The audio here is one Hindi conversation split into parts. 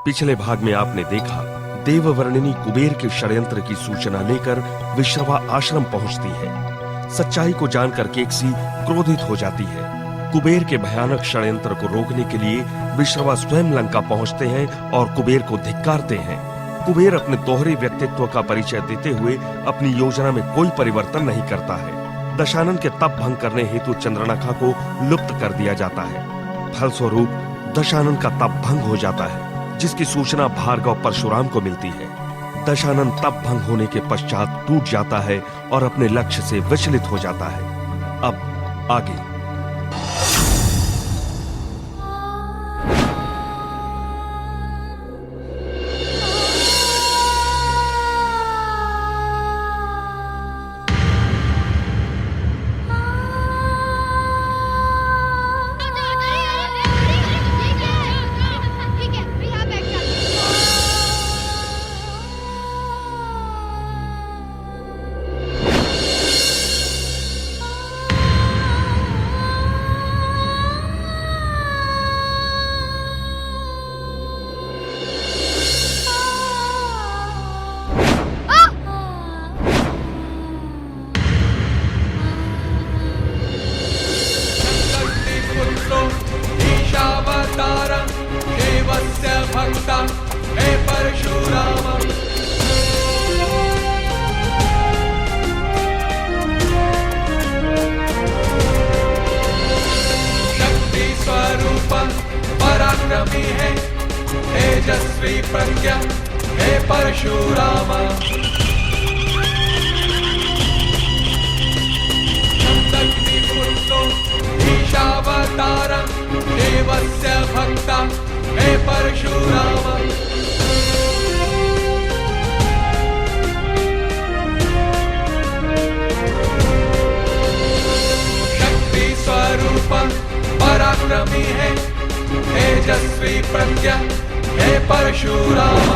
पिछले भाग में आपने देखा देववर्णिनी कुबेर के षड्यंत्र की सूचना लेकर विश्रवा आश्रम पहुंचती है। सच्चाई को जानकर केकसी क्रोधित हो जाती है। कुबेर के भयानक षड्यंत्र को रोकने के लिए विश्रवा स्वयं लंका पहुंचते हैं और कुबेर को धिक्कारते हैं। कुबेर अपने दोहरे व्यक्तित्व का परिचय देते हुए अपनी योजना में कोई परिवर्तन नहीं करता है। दशानन के तप भंग करने हेतु चंद्रनखा को लुप्त कर दिया जाता है। फलस्वरूप दशानन का तप भंग हो जाता है, जिसकी सूचना भार्गव परशुराम को मिलती है। दशानन तप भंग होने के पश्चात टूट जाता है और अपने लक्ष्य से विचलित हो जाता है। अब आगे। पराक्रमी है तेजस्वी प्रज्ञा हे परशुराम। अग्निपुत्रो ईशावतारं देवस्य भक्ता हे परशुराम। शक्ति स्वरूप पराक्रमी है तेजस्वी प्रज्ञा हे परशुराम।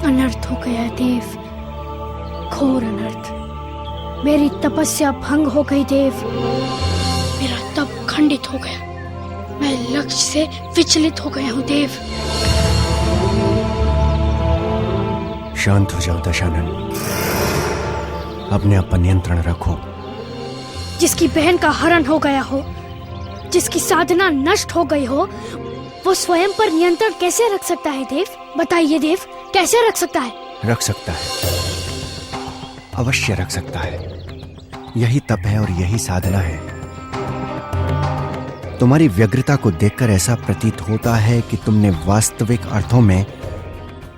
अनर्थ हो गया देव, घोर अनर्थ। मेरी तपस्या भंग हो गई देव, मेरा तप खंडित हो गया, मैं लक्ष्य से विचलित हो गया हूँ देव। शांत हो जाओ दशानन, अपने आप पर नियंत्रण रखो। जिसकी बहन का हरण हो गया हो, जिसकी साधना नष्ट हो गई हो, वो स्वयं पर नियंत्रण कैसे रख सकता है देव? बताइए देव, कैसे रख सकता है? रख सकता है, अवश्य रख सकता है। यही तप है और यही साधना है। तुम्हारी व्यग्रता को देखकर ऐसा प्रतीत होता है कि तुमने वास्तविक अर्थों में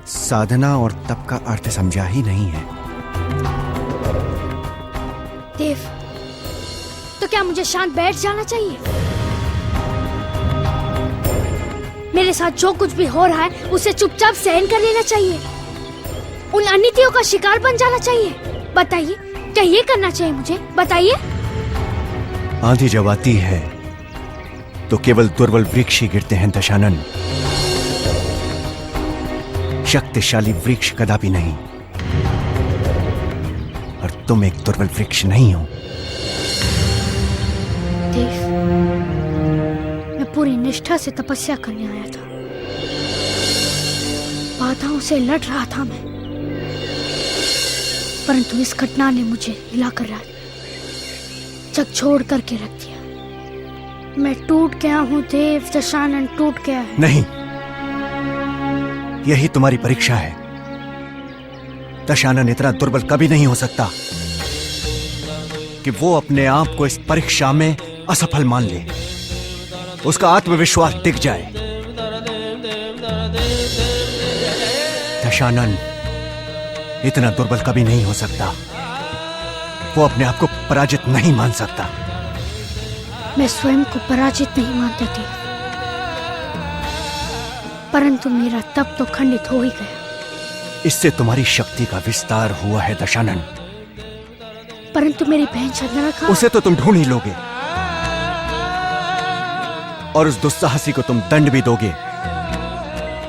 साधना और तप का अर्थ समझा ही नहीं है। देव, तो क्या मुझे शांत बैठ जाना चाहिए? मेरे साथ जो कुछ भी हो रहा है उसे चुपचाप सहन कर लेना चाहिए? उन अनितियों का शिकार बन जाना चाहिए? बताइए, क्या ये करना चाहिए मुझे? बताइए। आंधी जब आती है तो केवल दुर्बल वृक्ष ही गिरते हैं दशानन, शक्तिशाली वृक्ष कदापि नहीं। और तुम एक दुर्बल वृक्ष नहीं हो। देव, मैं पूरी निष्ठा से तपस्या करने आया था, बाधाओं से लड़ रहा था मैं, परंतु इस घटना ने मुझे हिलाकर झकझोर करके रख दिया। मैं टूट गया हूँ देव, दशानन टूट गया है। नहीं, यही तुम्हारी परीक्षा है। दशानन इतना दुर्बल कभी नहीं हो सकता कि वो अपने आप को इस परीक्षा में असफल मान ले, उसका आत्मविश्वास टिक जाए। दशानन इतना दुर्बल कभी नहीं हो सकता। वो अपने आप को पराजित नहीं मान सकता। मैं स्वयं को पराजित नहीं मानता थी, परंतु मेरा तप तो खंडित हो ही गया। इससे तुम्हारी शक्ति का विस्तार हुआ है दशानन। परंतु मेरी बहन चंद्रा का उसे तो तुम ढूंढ ही लोगे और उस दुस्साहसी को तुम दंड भी दोगे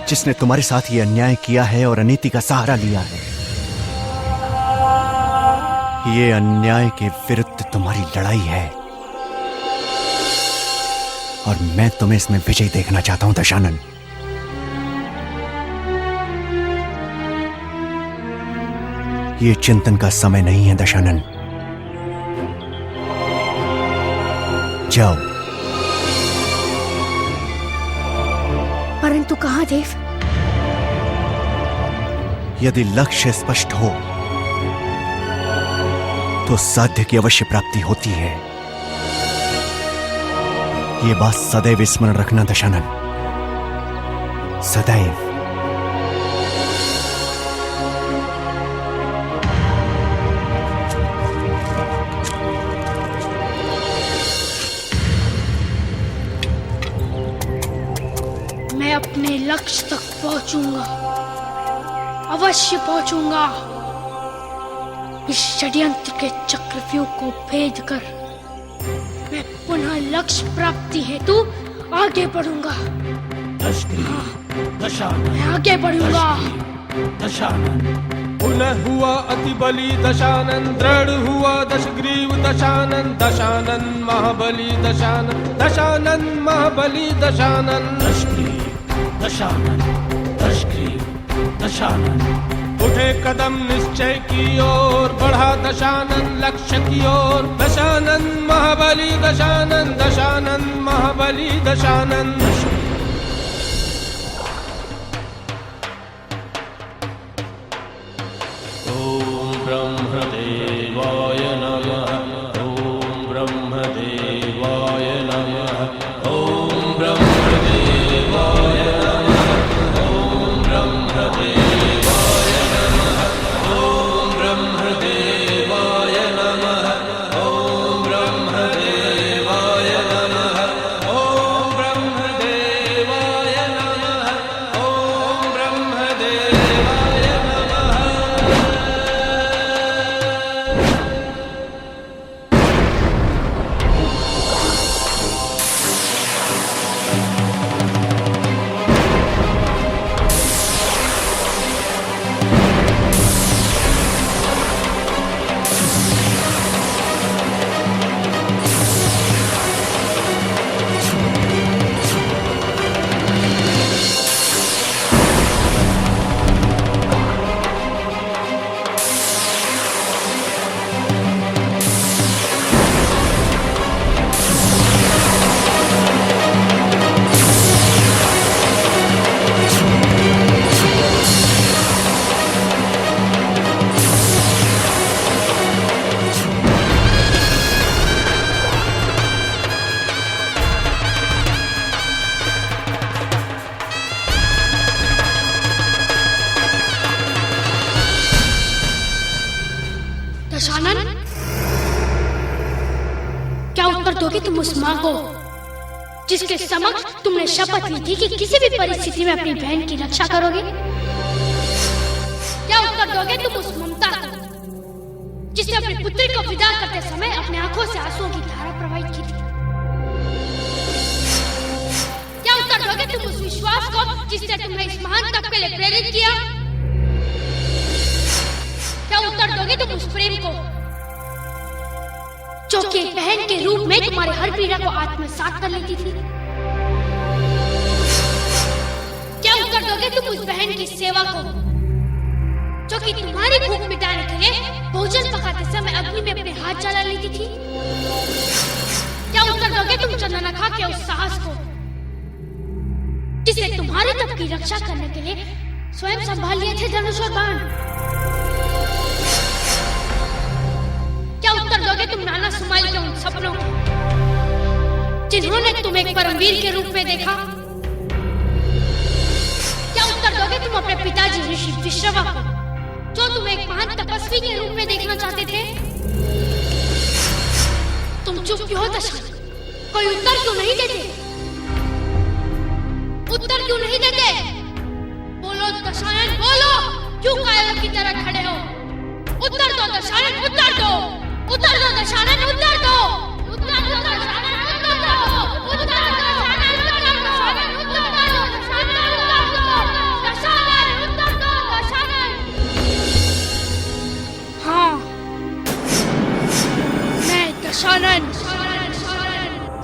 जिसने तुम्हारे साथ ये अन्याय किया है और अनीति का सहारा लिया है। ये अन्याय के विरुद्ध तुम्हारी लड़ाई है और मैं तुम्हें इसमें विजय देखना चाहता हूं दशानन। ये चिंतन का समय नहीं है दशानन। जाओ। परंतु कहां देव? यदि लक्ष्य स्पष्ट हो तो साध्य की अवश्य प्राप्ति होती है। यह बात सदैव स्मरण रखना दशानन, सदैव। मैं अपने लक्ष्य तक पहुंचूंगा, अवश्य पहुंचूंगा। इस षड्यंत्र के चक्रव्यूह को भेद कर मैं पुनः लक्ष्य प्राप्ति हेतु आगे बढ़ूंगा। मैं आगे बढ़ूंगा। पुनः हुआ अति बली दशानन, दृढ़ हुआ दशग्रीव दशानन, दशानन महाबली दशानन, दशानन महाबली दशानन, दशानन, दशानन। उठे कदम निश्चय की ओर, बढ़ा दशानन लक्ष्य की ओर। दशानन महाबली दशानन, दशानन महाबली दशानन। ओम ब्रह्मदेवाय नमः। ओम ब्रह्मदेवाय नमः। ओम ब्रह्मदेवाय नमः। ओम ब्रह्मदेवाय नमः। ओम ब्रह्मदेवाय नमः। ओम ब्रह्मदेवाय नमः। ओम ब्रह्मदेवाय नमः। ओम ब्रह्मदेवाय नमः। दशानन, क्या उत्तर दोगे तुम उस मां को जिसके समक्ष तुमने शपथ ली थी कि किसी भी परिस्थिति में अपनी बहन की रक्षा करोगे? क्या उत्तर दोगे तुम उस ममता को जिसने अपनी पुत्री को विदा करते समय अपने आंखों से आंसुओं की धारा प्रवाहित की थी? क्या उत्तर दोगे तुम उस विश्वास को जिसने तुम्हें इस महान तप के लिए प्रेरित किया? क्या उत्तर दोगे तुम उस प्रेम को जो कि एक बहन के रूप में तुम्हारी हर पीड़ा को आत्मसात कर लेती थी? क्या उत्तर दोगे तुम उस बहन की सेवा को जो कि तुम्हारी भूख मिटाने के लिए भोजन पकाते समय अग्नि में अपने हाथ जला लेती थी? क्या उत्तर दोगे तुम चंद्रनखा के उस साहस को जिसने तुम्हारे तप की रक्षा करने के लिए स्वयं संभाल लिए थे धनुष और बाण? क्या उत्तर दोगे तुम नाना सुमाइल के उन सपनों को जिन्होंने तुम्हें एक परमवीर के रूप में देखा? क्या उत्तर दोगे तुम अपने पिताजी ऋषि विश्रवा को जो तुम्हें एक महान तपस्वी के रूप में देखना चाहते थे? तुम चुप क्यों हो दशानन? कोई उत्तर क्यों नहीं देते? उत्तर क्यों नहीं देते? बोलो दशानन, बोलो। क्यों कायरों की तरह खड़े हो? उत्तर दो दशानन, उत्तर दो। उत्तर दो दशानन, उत्तर दो। उत्तर दो दशानन, उत्तर दो। उत्तर दो दशानन, उत्तर दो। उत्तर दो दशानन, उत्तर दो। दशानन, उत्तर दो दशानन। हाँ, मैं दशानन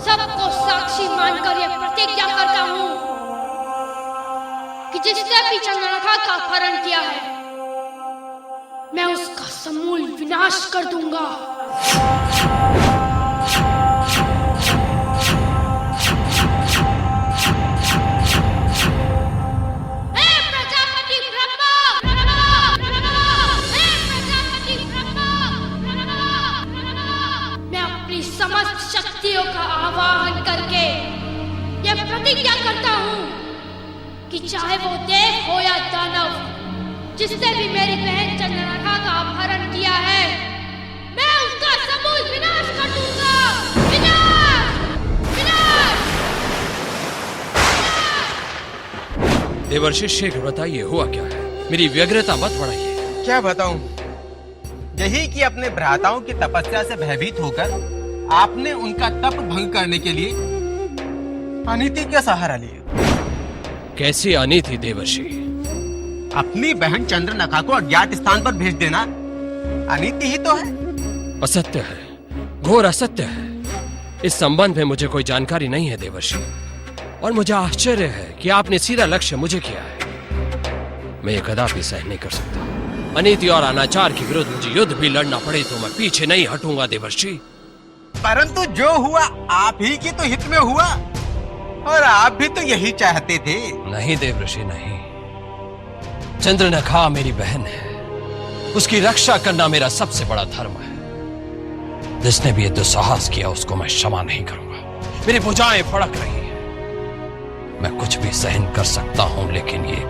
सबको साक्षी मानकर यह प्रतिज्ञा करता हूँ कि जिसने भी चंद्रलेखा का अपहरण किया है, मैं उसका समूल विनाश कर दूंगा। हे प्रजापति ब्रह्मा, हे प्रजापति ब्रह्मा, मैं अपनी समस्त शक्तियों का आवाहन करके यह प्रतिज्ञा करता हूँ कि चाहे वो देव हो या दानव, जिसने भी मेरी बहन चंद्रलेखा का अपहरण किया है, मैं उसका समूल विनाश कर दूंगा। विनाश! विनाश! देवर्षि शीघ्र बताइए, हुआ क्या है? मेरी व्यग्रता मत बढ़ाइए। क्या बताऊं? यही कि अपने भ्राताओं की तपस्या से भयभीत होकर आपने उनका तप भंग करने के लिए अनीति का सहारा लिया। कैसी अनीति देवर्षि? अपनी बहन चंद्रलेखा को अज्ञात स्थान पर भेज देना अनीति ही तो है। असत्य है, घोर असत्य है। इस संबंध में मुझे कोई जानकारी नहीं है देवर्षि, और मुझे आश्चर्य है कि आपने सीधा लक्ष्य मुझे किया है। मैं ये कदापि सहन नहीं कर सकता। अनीति और अनाचार के विरुद्ध मुझे युद्ध भी लड़ना पड़े तो मैं पीछे नहीं हटूंगा देवर्षि। परंतु जो हुआ आप ही की तो हित में हुआ, और आप भी तो यही चाहते थे। नहीं देवर्षि नहीं, चंद्रलेखा मेरी बहन है, उसकी रक्षा करना मेरा सबसे बड़ा धर्म है। जिसने भी ये दुस्साहस किया उसको मैं क्षमा नहीं करूंगा। मेरी भुजाएं फड़क रही हैं। मैं कुछ भी सहन कर सकता हूं, लेकिन ये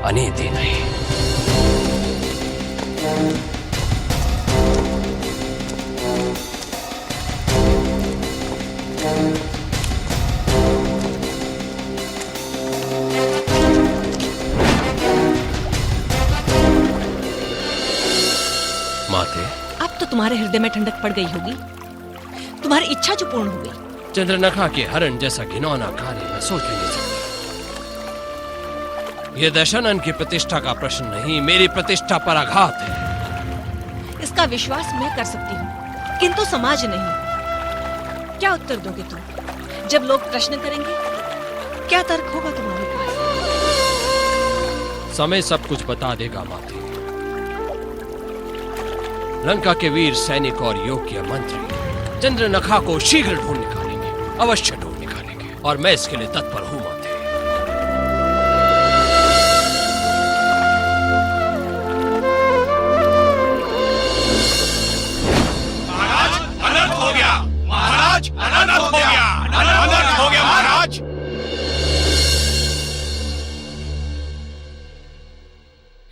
अनीति नहीं। माते, अब तो तुम्हारे हृदय में ठंडक पड़ गई होगी। तुम्हारी इच्छा जो पूर्ण हो गई। चंद्रलेखा के हरण जैसा घिनौना कार्य मैं सोच भी नहीं सकता। यह दशानन की प्रतिष्ठा का प्रश्न नहीं, मेरी प्रतिष्ठा पर आघात है। इसका विश्वास मैं कर सकती हूँ, किंतु समाज नहीं। क्या उत्तर दोगे तुम जब लोग प्रश्न करेंगे? क्या तर्क होगा तुम्हारे पास? समय सब कुछ बता देगा माते। लंका के वीर सैनिक और योग्य मंत्री चंद्रलेखा को शीघ्र ढूंढ निकालेंगे, अवश्य ढूंढ निकालेंगे, और मैं इसके लिए तत्पर हूं माते। महाराज अनर्थ हो गया, महाराज अनर्थ हो गया, अनर्थ हो गया महाराज।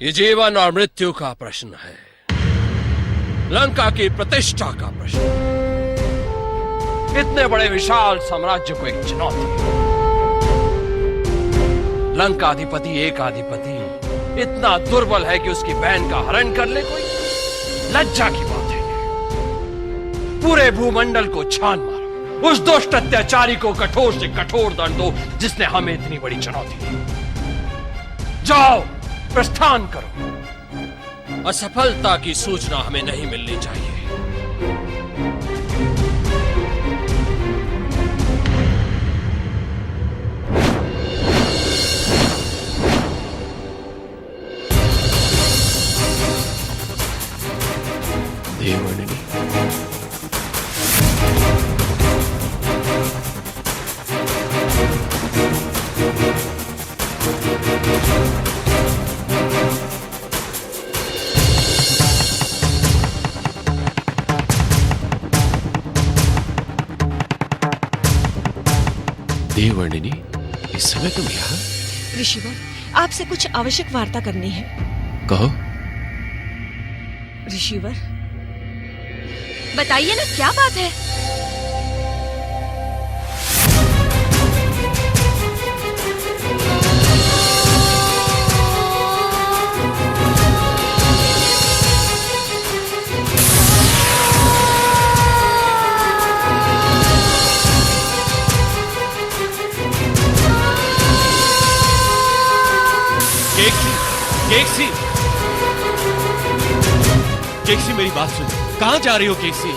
ये जीवन और मृत्यु का प्रश्न है, लंका की प्रतिष्ठा का प्रश्न। इतने बड़े विशाल साम्राज्य को एक चुनौती है। लंकाधिपति एकाधिपति इतना दुर्बल है कि उसकी बहन का हरण कर ले कोई? लज्जा की बात है। पूरे भूमंडल को छान मारो, उस दुष्ट अत्याचारी को कठोर से कठोर दंड दो जिसने हमें इतनी बड़ी चुनौती दी। जाओ, प्रस्थान करो। असफलता की सूचना हमें नहीं मिलनी चाहिए। देवर्षि देवर्षि, इस समय तुम यहाँ? ऋषिवर, आपसे कुछ आवश्यक वार्ता करनी है। कहो। ऋषिवर, बताइए ना, क्या बात है? केक्सी, केक्सी मेरी बात सुनो। कहां जा रही हो केक्सी?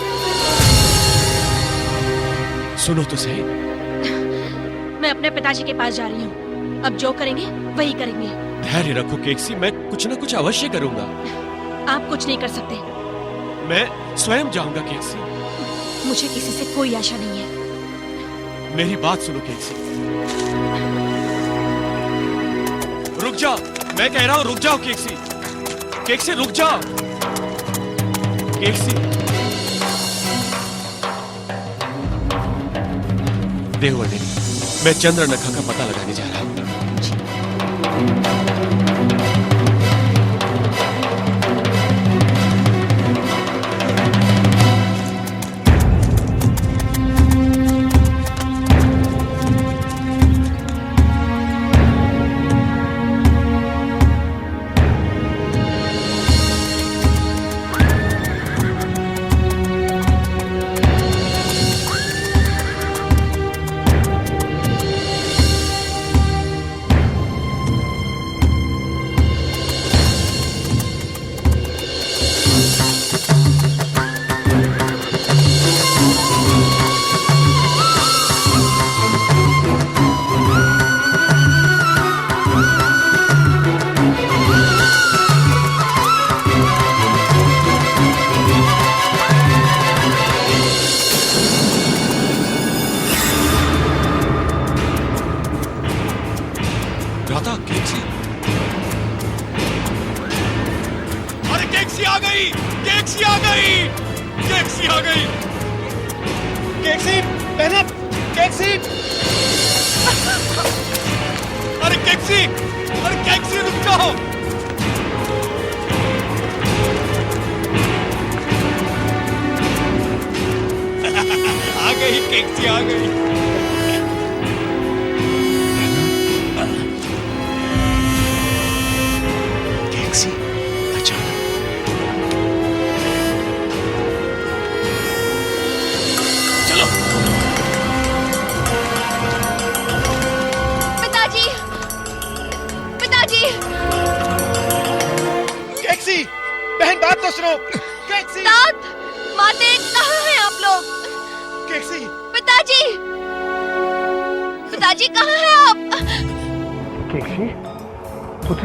सुनो तो सही। मैं अपने पिताजी के पास जा रही हूँ। अब जो करेंगे वही करेंगे। धैर्य रखो केक्सी, मैं कुछ ना कुछ अवश्य करूंगा। आप कुछ नहीं कर सकते। मैं स्वयं जाऊंगा केक्सी। मुझे किसी से कोई आशा नहीं है। मेरी बात सुनो केक्सी। रुक जाओ, मैं कह रहा हूं रुक जाओ केक्सी। केक्सी रुक जाओ। केक्सी। देववर्णिनी, मैं चंद्रनखा का पता लगाने जा रहा हूं।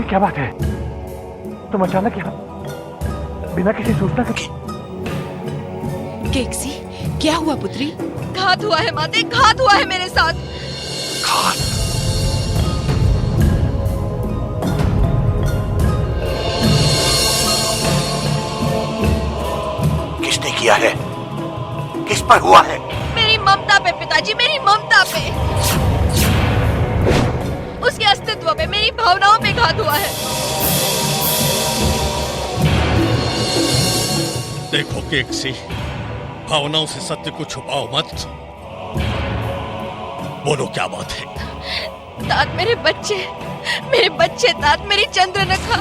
क्या बात है? तुम अचानक यहाँ बिना किसी सूचना के? केक्सी, क्या हुआ पुत्री? घात हुआ है माते, घात हुआ है मेरे साथ। घात? किसने किया है? किस पर हुआ है? मेरी ममता पे पिताजी, मेरी ममता पे, उसके अस्तित्व पे, मेरी भावनाओं पे घात हुआ है। देखो केक्सी, भावनाओं से सत्य को छुपाओ मत। बोलो क्या बात है? तात, मेरे बच्चे तात, मेरी चंद्रनखा,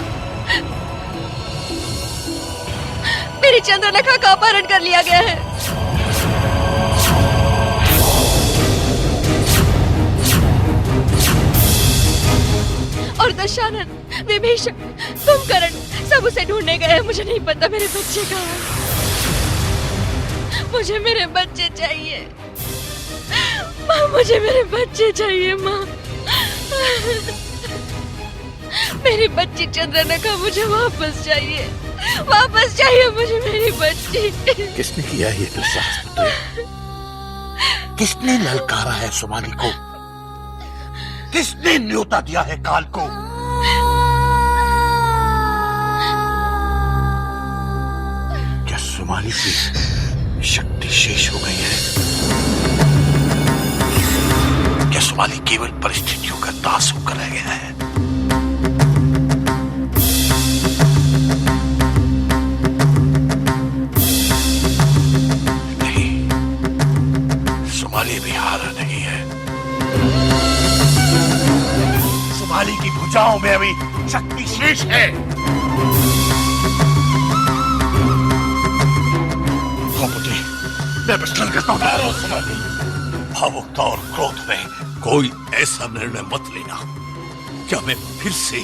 मेरी चंद्रनखा का अपहरण कर लिया गया है। और दशानन, विभीषण, कुंभकर्ण सब उसे ढूंढने गए हैं। मुझे नहीं पता मेरे बच्चे कहाँ हैं। मुझे मेरे बच्चे चाहिए माँ, मुझे मेरे बच्चे चाहिए माँ। मेरी बच्ची चंद्रनखा मुझे वापस चाहिए, वापस चाहिए मुझे मेरी बच्ची। किसने किया ये दुस्साहस? किसने ललकारा है सुमाली को? किसने न्योता दिया है काल को? क्या सुमाली की शक्ति शेष हो गई है? क्या सुमाली केवल परिस्थितियों का दास होकर रह गया है? काली की भुजाओं में अभी शक्ति शेष है। पुत्री, मैं प्रश्न करता हूँ, भावुकता और क्रोध में कोई ऐसा निर्णय मत लेना क्या मैं फिर से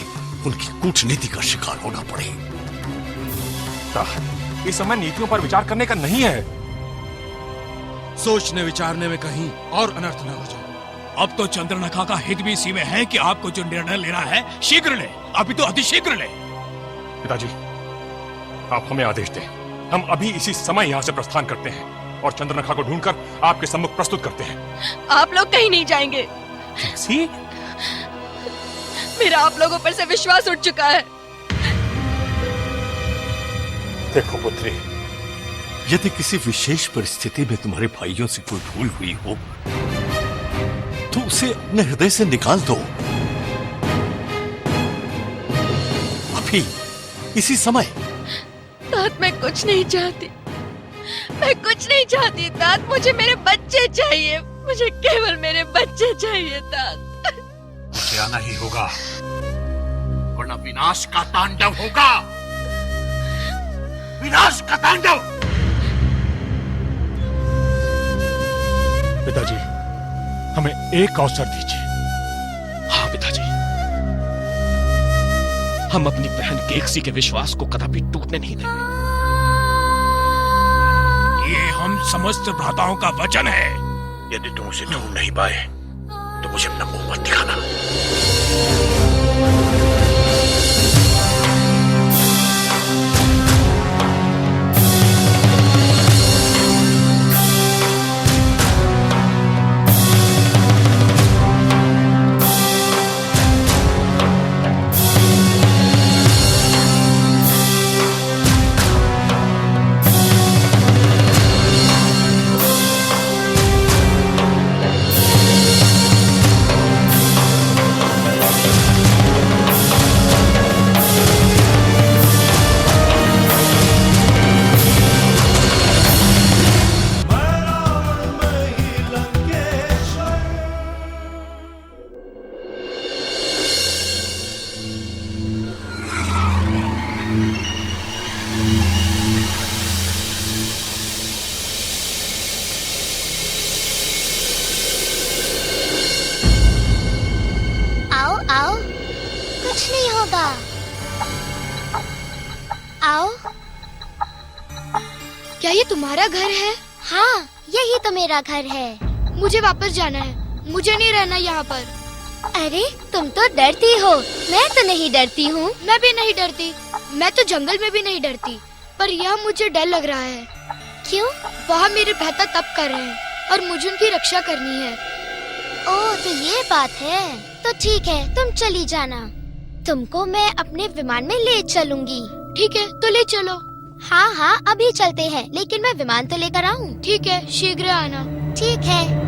उनकी कूटनीति का शिकार होना पड़े। इस समय नीतियों पर विचार करने का नहीं है। सोचने विचारने में कहीं और अनर्थ न हो जाए। अब तो चंद्रनखा का हित भी इसी में है कि आपको जो निर्णय लेना है शीघ्र ले, अभी तो अतिशीघ्र ले। पिताजी, आप हमें आदेश दें, हम अभी इसी समय यहाँ से प्रस्थान करते हैं और चंद्रनखा को ढूंढकर आपके सम्मुख प्रस्तुत करते हैं। आप लोग कहीं नहीं जाएंगे। मेरा आप लोगों पर से विश्वास उठ चुका है। देखो पुत्री, यदि किसी विशेष परिस्थिति में तुम्हारे भाइयों से कोई भूल हुई हो तो उसे अपने हृदय से निकाल दो, अभी इसी समय। तात, मैं कुछ नहीं चाहती, मैं कुछ नहीं चाहती तात। मुझे मेरे बच्चे चाहिए, मुझे केवल मेरे बच्चे चाहिए तात। मुझे आना ही होगा वरना विनाश का तांडव होगा, विनाश का तांडव। पिताजी, हमें एक अवसर दीजिए। हाँ पिताजी, हम अपनी बहन केकसी के विश्वास को कदापि टूटने नहीं देंगे। ये हम समस्त भ्राताओं का वचन है। यदि तुम उसे ढूंढ नहीं पाए तो मुझे अपना मुंह मत दिखाना। क्या ये तुम्हारा घर है? हाँ, यही तो मेरा घर है। मुझे वापस जाना है, मुझे नहीं रहना यहाँ पर। अरे तुम तो डरती हो, मैं तो नहीं डरती हूँ। मैं भी नहीं डरती, मैं तो जंगल में भी नहीं डरती, पर यह मुझे डर लग रहा है। क्यों? वहाँ मेरे भ्राता तप कर रहे हैं और मुझे उनकी रक्षा करनी है। ओह, तो ये बात है। तो ठीक है, तुम चली जाना। तुमको मैं अपने विमान में ले चलूंगी। ठीक है, तो ले चलो। हाँ हाँ, अभी चलते हैं, लेकिन मैं विमान तो लेकर आऊँ। ठीक है, शीघ्र आना। ठीक है।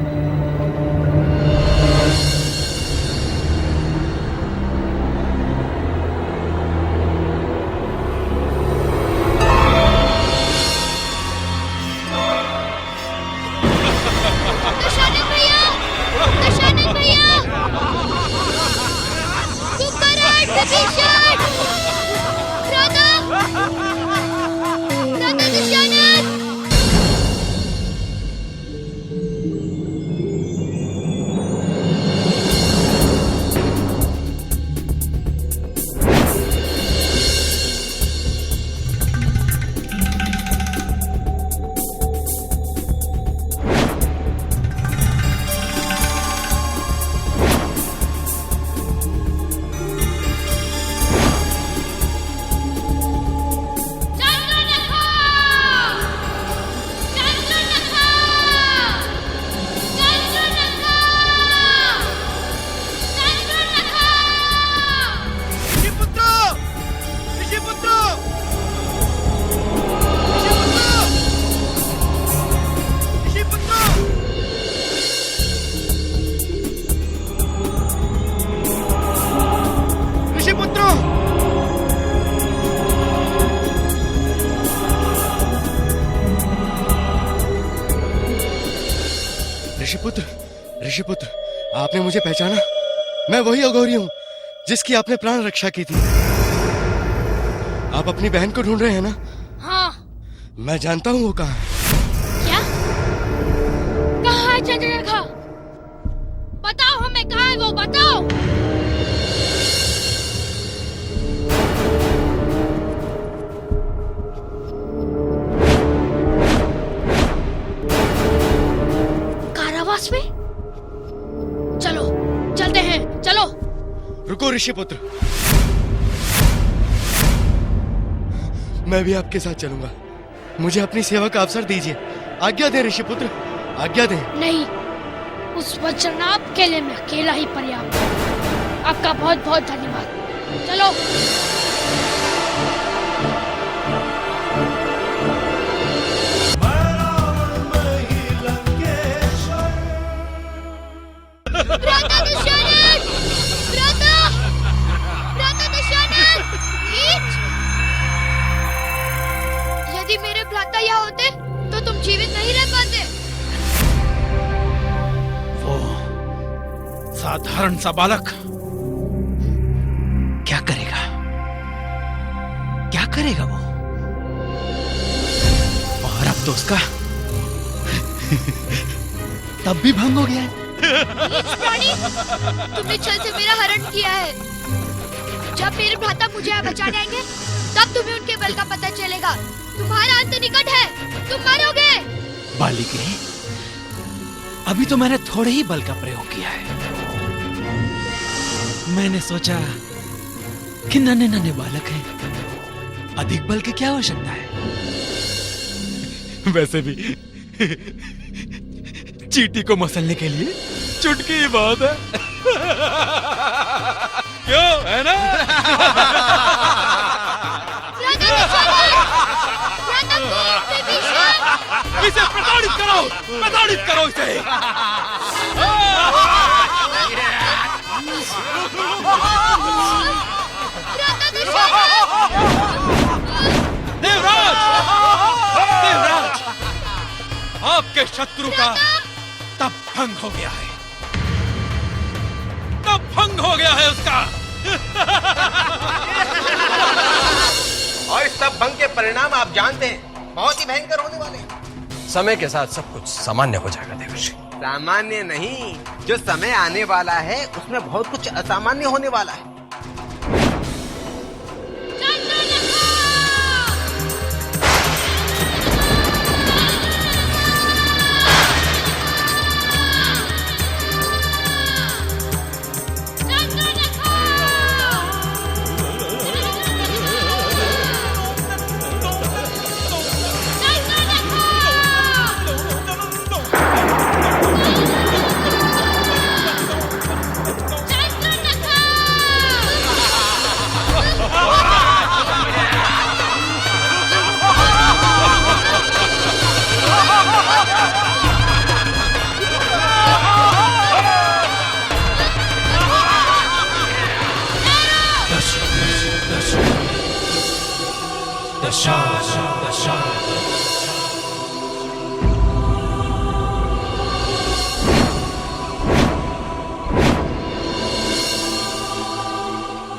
ऋषिपुत्र, आपने मुझे पहचाना? मैं वही अघोरी हूँ जिसकी आपने प्राण रक्षा की थी। आप अपनी बहन को ढूंढ रहे हैं ना? हाँ। मैं जानता हूँ वो कहाँ है। क्या? कहाँ है चंद्रलेखा? बताओ हमें, कहाँ है वो, बताओ। कारावास में? चलो चलते हैं, चलो। रुको ऋषिपुत्र, मैं भी आपके साथ चलूंगा। मुझे अपनी सेवा का अवसर दीजिए। आज्ञा दें ऋषिपुत्र, आज्ञा दें। नहीं, उस वज्रनाभ के लिए मैं अकेला ही पर्याप्त हूँ। आपका बहुत बहुत धन्यवाद। चलो। यदि मेरे भ्राता यहाँ होते तो तुम जीवित नहीं रह पाते। वो साधारण सा बालक क्या करेगा? क्या करेगा वो? और अब तो उसका तब भी भंग हो गया है। नीच प्राणी, तुमने छल से मेरा हरण किया है। जब मेरे भ्राता मुझे यहाँ बचाने आएंगे तब तुम्हें उनके बल का पता चलेगा। तुम्हारा अंत निकट है, तुम मरोगे। बालिके, अभी तो मैंने थोड़े ही बल का प्रयोग किया है। मैंने सोचा कि नन्हे नन्हे बालक हैं, अधिक बल की क्या आवश्यकता है। वैसे भी चींटी को मसलने के लिए चुटकी ही बहुत है। क्यों, है ना? इसे प्रताड़ित करो, प्रताड़ित करो इसे। देवराज, देवराज, आपके शत्रु का तब भंग हो गया है, तब भंग हो गया है उसका। और इस सब भंग के परिणाम आप जानते हैं, बहुत ही भयंकर होने वाले हैं। समय के साथ सब कुछ सामान्य हो जाएगा देवर्षि। सामान्य नहीं, जो समय आने वाला है उसमें बहुत कुछ असामान्य होने वाला है।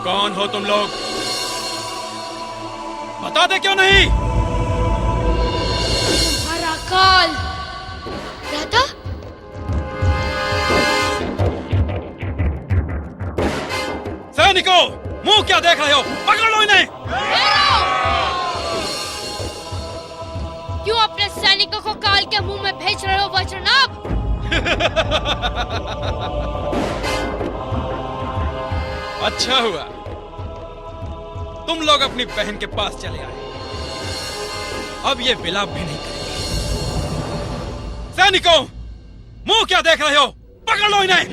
कौन हो तुम लोग? बता दे क्यों नहीं? तुम्हारा काल। भ्राता, सैनिकों, मुंह क्या देख रहे हो? पकड़ लो इन्हें। क्यों अपने सैनिकों को काल के मुंह में भेज रहे हो वज्रनाभ? अच्छा हुआ तुम लोग अपनी बहन के पास चले आए। अब ये विलाप भी नहीं करेंगे। सैनिकों, मुंह क्या देख रहे हो? पकड़ लो इन्हें।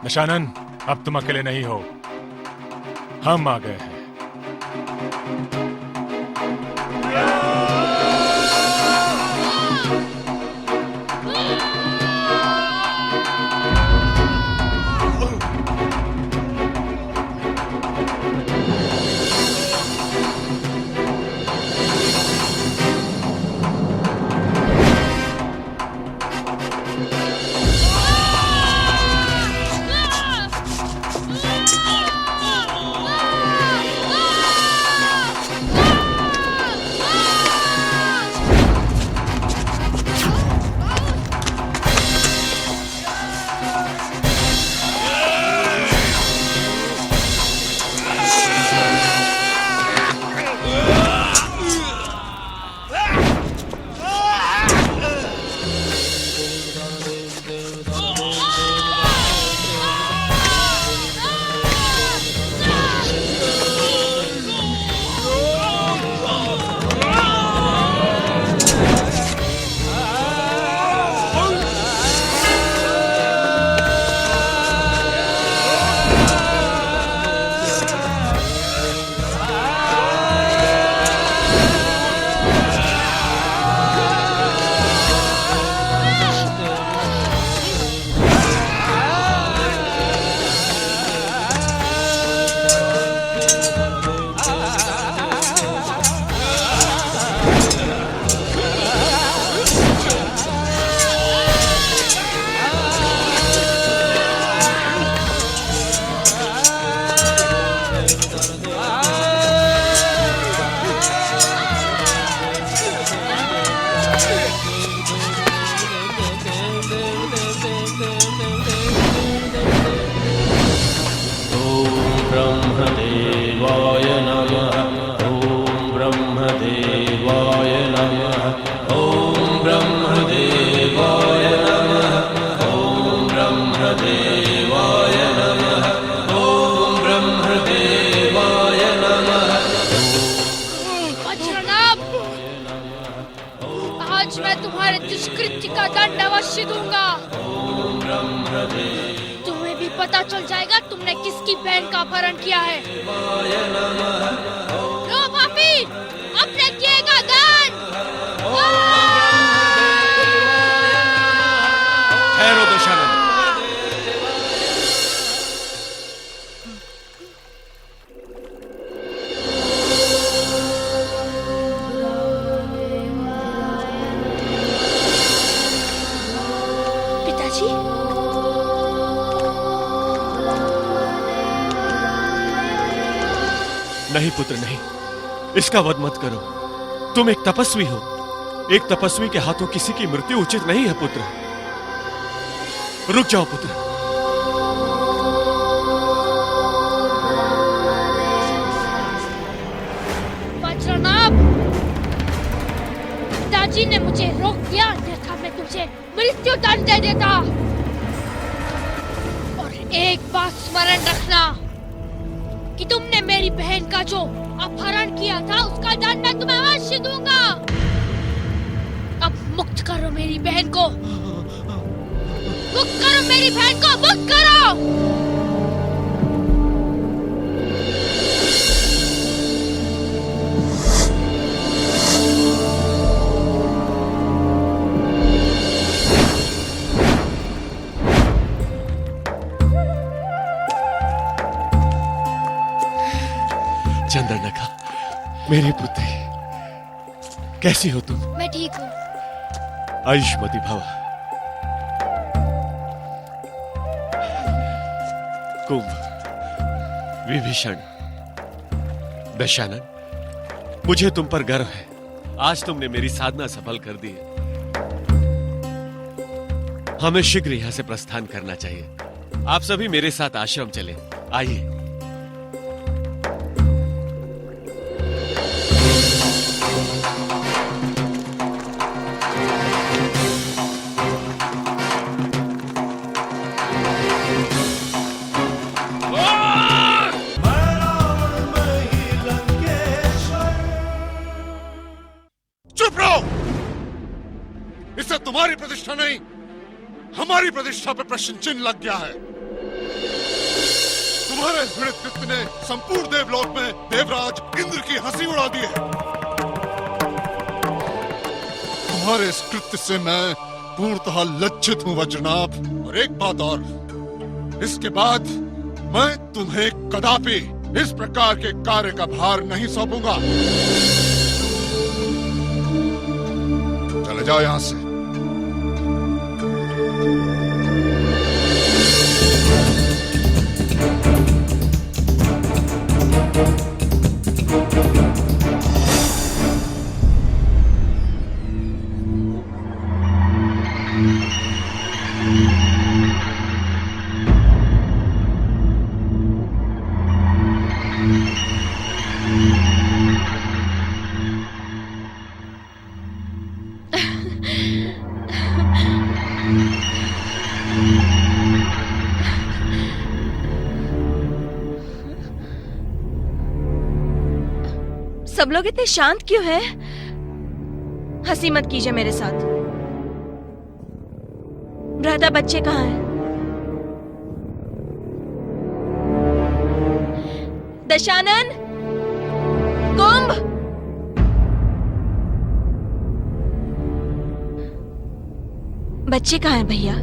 दशानन, अब तुम अकेले नहीं हो, हम आ गए हैं। मैं तुम्हारे दुष्कृत्य का दंड अवश्य दूंगा। तुम्हें भी पता चल जाएगा तुमने किसकी बहन का अपहरण किया है। लो पापी, अपने किएगा दान। ठहरो दशानन। पिताजी, नहीं पुत्र नहीं, इसका वध मत करो। तुम एक तपस्वी हो। एक तपस्वी के हाथों किसी की मृत्यु उचित नहीं है पुत्र। रुक जाओ पुत्र। वज्रनाभ, पिताजी ने मुझे रोक दिया, अन्यथा मैं तुझे मृत्यु दंड दे देता। और एक बात स्मरण रखना कि तुमने मेरी बहन का जो अपहरण किया था उसका दंड मैं तुम्हें अवश्य दूंगा। अब मुक्त करो मेरी बहन को, मुक्त करो मेरी बहन को, मुक्त करो। चंद्रनखा, मेरी पुत्री, कैसी हो तुम? मैं ठीक हूँ। आयुष्मती भव। कुंभ, विभीषण, दशानन, मुझे तुम पर गर्व है। आज तुमने मेरी साधना सफल कर दी है। हमें शीघ्र यहां से प्रस्थान करना चाहिए। आप सभी मेरे साथ आश्रम चले, आइए। तुम्हारी प्रतिष्ठा नहीं, हमारी प्रतिष्ठा पर प्रश्न चिन्ह लग गया है। तुम्हारे इस कृत्य ने संपूर्ण देवलोक में देवराज इंद्र की हंसी उड़ा दी है। तुम्हारे इस कृत्य से मैं पूर्णतः लज्जित हूं वज्रनाभ। और एक बात और, इसके बाद मैं तुम्हें कदापि इस प्रकार के कार्य का भार नहीं सौंपूंगा। चले जाओ यहां से। सब लोग इतने शांत क्यों हैं? हंसी मत कीजिए मेरे साथ। भ्राता बच्चे कहाँ हैं? दशानन, कुंभ, बच्चे कहाँ हैं भैया?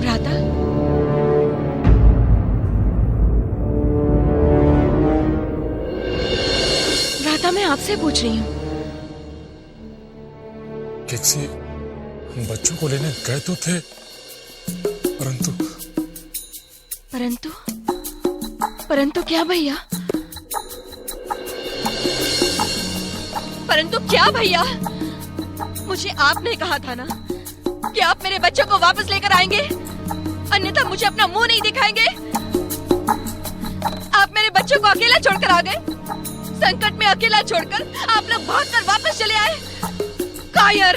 भ्राता, भ्राता मैं आपसे पूछ रही हूँ। किसी बच्चों को लेने गए तो थे, परंतु परंतु परंतु क्या भैया? परंतु क्या भैया? मुझे आपने कहा था ना कि आप मेरे बच्चों को वापस लेकर आएंगे, अन्यथा मुझे अपना मुंह नहीं दिखाएंगे। आप मेरे बच्चों को अकेला छोड़कर आ गए। संकट में अकेला छोड़कर आप लोग भागकर वापस चले आए। कायर!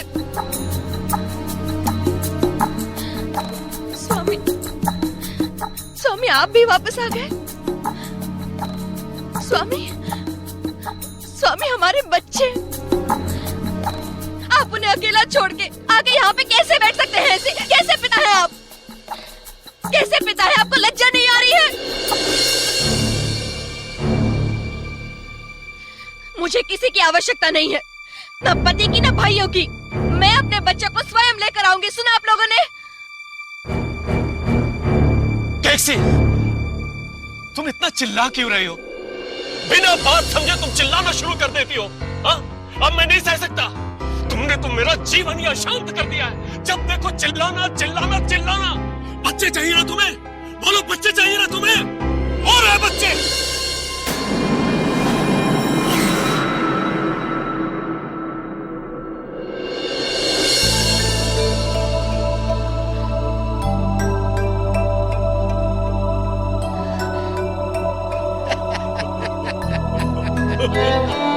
स्वामी, स्वामी आप भी वापस आ गए। स्वामी, स्वामी हमारे बच्चे, आप उन्हें अकेला छोड़ के आके यहाँ पे कैसे बैठ सकते हैं? ऐसे कैसे पिता है आप? कैसे पिता है? आपको लज्जा नहीं आ रही है? मुझे किसी की आवश्यकता नहीं है, न पति की न भाइयों की। मैं अपने बच्चे को स्वयं लेकर आऊंगी। सुना आप लोगों ने? कैसे? तुम इतना चिल्ला क्यों रहे हो? बिना बात समझे तुम चिल्लाना शुरू कर देती हो। हाँ? अब मैं नहीं सह सकता। तुमने तो मेरा जीवन ही अशांत कर दिया है। जब देखो चिल्लाना चिल्लाना चिल्लाना। बच्चे चाहिए ना तुम्हें? बोलो, बच्चे चाहिए ना तुम्हें? और है बच्चे? Oh,